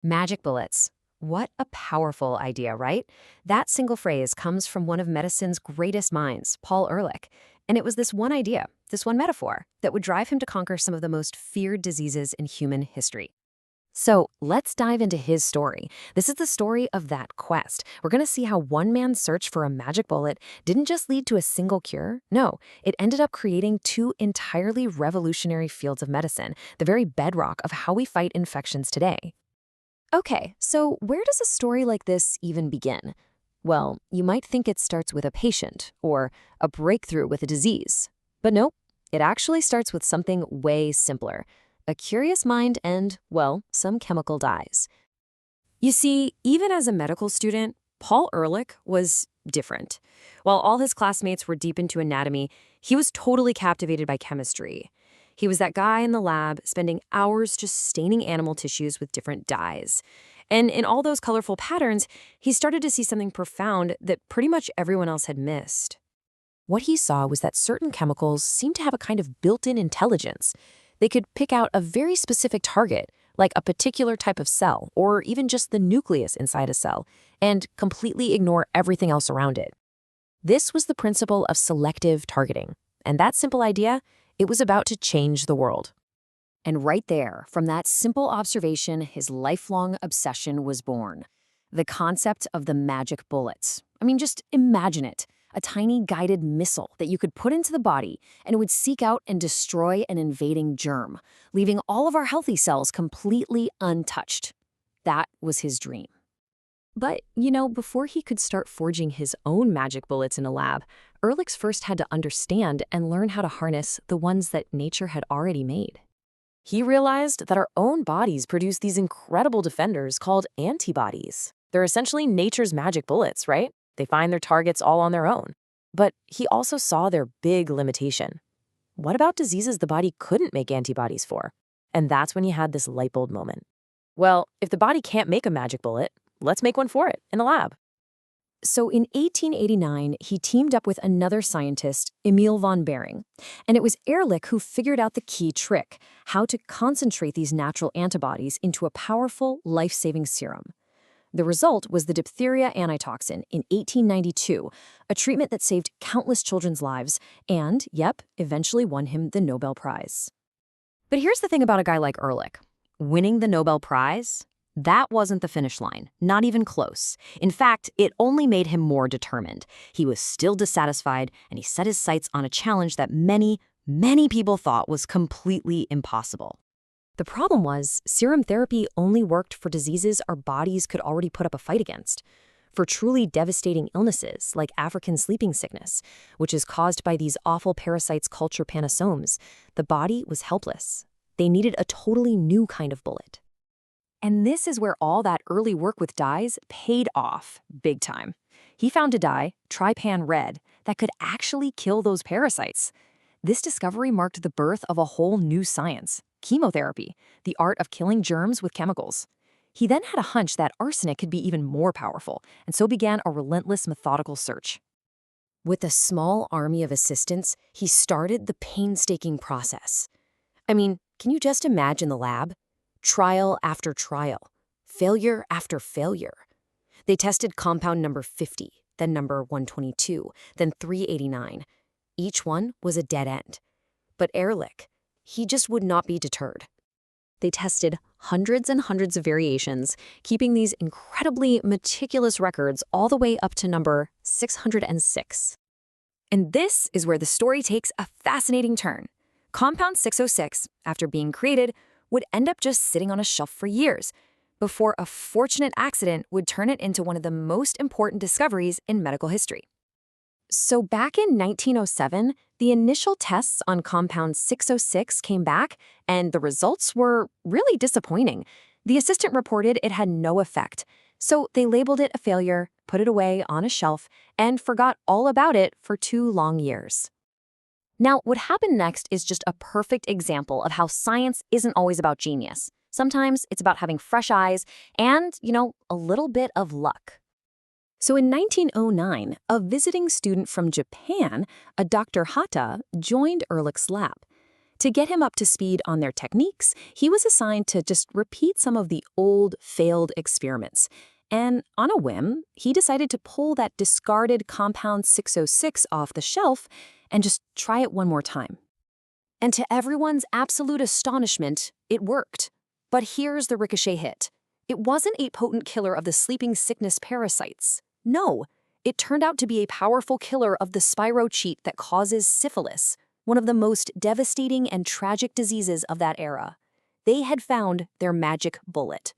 Magic bullets. What a powerful idea, right? That single phrase comes from one of medicine's greatest minds, Paul Ehrlich. And it was this one idea, this one metaphor, that would drive him to conquer some of the most feared diseases in human history. So let's dive into his story. This is the story of that quest. We're going to see how one man's search for a magic bullet didn't just lead to a single cure. No, it ended up creating two entirely revolutionary fields of medicine, the very bedrock of how we fight infections today. Okay, so where does a story like this even begin? Well, you might think it starts with a patient or a breakthrough with a disease. But nope, it actually starts with something way simpler. A curious mind and, well, some chemical dyes. You see, even as a medical student, Paul Ehrlich was different. While all his classmates were deep into anatomy, he was totally captivated by chemistry. He was that guy in the lab spending hours just staining animal tissues with different dyes. And in all those colorful patterns, he started to see something profound that pretty much everyone else had missed. What he saw was that certain chemicals seemed to have a kind of built-in intelligence. They could pick out a very specific target, like a particular type of cell, or even just the nucleus inside a cell, and completely ignore everything else around it. This was the principle of selective targeting. And that simple idea, it was about to change the world. And right there, from that simple observation, his lifelong obsession was born. The concept of the magic bullets. I mean, just imagine it. A tiny guided missile that you could put into the body, and it would seek out and destroy an invading germ, leaving all of our healthy cells completely untouched. That was his dream. But, before he could start forging his own magic bullets in a lab, Ehrlich first had to understand and learn how to harness the ones that nature had already made. He realized that our own bodies produce these incredible defenders called antibodies. They're essentially nature's magic bullets, right? They find their targets all on their own. But he also saw their big limitation. What about diseases the body couldn't make antibodies for? And that's when he had this light bulb moment. Well, if the body can't make a magic bullet, let's make one for it in the lab. So in 1889, he teamed up with another scientist, Emil von Behring. And it was Ehrlich who figured out the key trick, how to concentrate these natural antibodies into a powerful, life-saving serum. The result was the diphtheria antitoxin in 1892, a treatment that saved countless children's lives and, eventually won him the Nobel Prize. But here's the thing about a guy like Ehrlich. Winning the Nobel Prize? That wasn't the finish line, not even close. In fact, it only made him more determined. He was still dissatisfied, and he set his sights on a challenge that many, many people thought was completely impossible. The problem was, serum therapy only worked for diseases our bodies could already put up a fight against. For truly devastating illnesses, like African sleeping sickness, which is caused by these awful parasites culture panasomes, the body was helpless. They needed a totally new kind of bullet. And this is where all that early work with dyes paid off, big time. He found a dye, trypan red, that could actually kill those parasites. This discovery marked the birth of a whole new science, chemotherapy, the art of killing germs with chemicals. He then had a hunch that arsenic could be even more powerful, and so began a relentless, methodical search. With a small army of assistants, he started the painstaking process. I mean, can you just imagine the lab? Trial after trial, failure after failure. They tested compound number 50, then number 122, then 389. Each one was a dead end. But Ehrlich, he just would not be deterred. They tested hundreds and hundreds of variations, keeping these incredibly meticulous records all the way up to number 606. And this is where the story takes a fascinating turn. Compound 606, after being created, would end up just sitting on a shelf for years, before a fortunate accident would turn it into one of the most important discoveries in medical history. So back in 1907, the initial tests on compound 606 came back, and the results were really disappointing. The assistant reported it had no effect, so they labeled it a failure, put it away on a shelf, and forgot all about it for 2 long years. Now, what happened next is just a perfect example of how science isn't always about genius. Sometimes it's about having fresh eyes and, a little bit of luck. So in 1909, a visiting student from Japan, a Dr. Hata, joined Ehrlich's lab. To get him up to speed on their techniques, he was assigned to just repeat some of the old, failed experiments. And on a whim, he decided to pull that discarded compound 606 off the shelf and just try it one more time. And to everyone's absolute astonishment, it worked. But here's the ricochet hit. It wasn't a potent killer of the sleeping sickness parasites. No, it turned out to be a powerful killer of the spirochete that causes syphilis, one of the most devastating and tragic diseases of that era. They had found their magic bullet.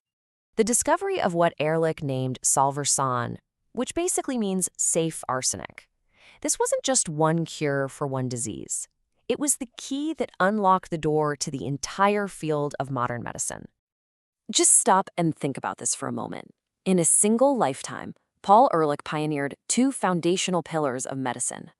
The discovery of what Ehrlich named Salvarsan, which basically means safe arsenic. This wasn't just one cure for one disease. It was the key that unlocked the door to the entire field of modern medicine. Just stop and think about this for a moment. In a single lifetime, Paul Ehrlich pioneered two foundational pillars of medicine.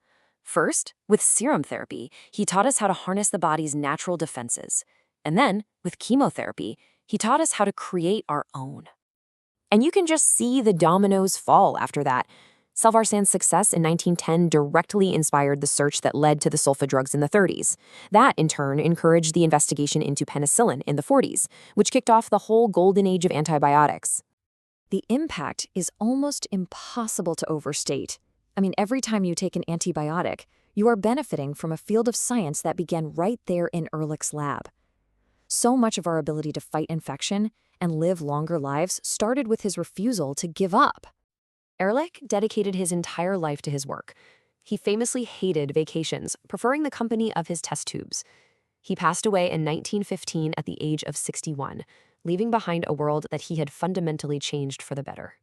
First, with serum therapy, he taught us how to harness the body's natural defenses. And then, with chemotherapy, he taught us how to create our own. And you can just see the dominoes fall after that. Salvarsan's success in 1910 directly inspired the search that led to the sulfa drugs in the 30s. That, in turn, encouraged the investigation into penicillin in the 40s, which kicked off the whole golden age of antibiotics. The impact is almost impossible to overstate. I mean, every time you take an antibiotic, you are benefiting from a field of science that began right there in Ehrlich's lab. So much of our ability to fight infection and live longer lives started with his refusal to give up. Ehrlich dedicated his entire life to his work. He famously hated vacations, preferring the company of his test tubes. He passed away in 1915 at the age of 61, leaving behind a world that he had fundamentally changed for the better.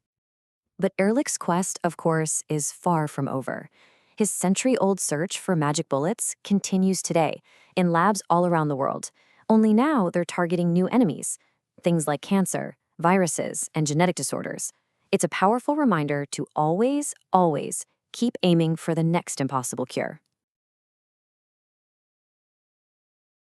But Ehrlich's quest, of course, is far from over. His century-old search for magic bullets continues today, in labs all around the world. Only now they're targeting new enemies, things like cancer, viruses, and genetic disorders. It's a powerful reminder to always, always keep aiming for the next impossible cure.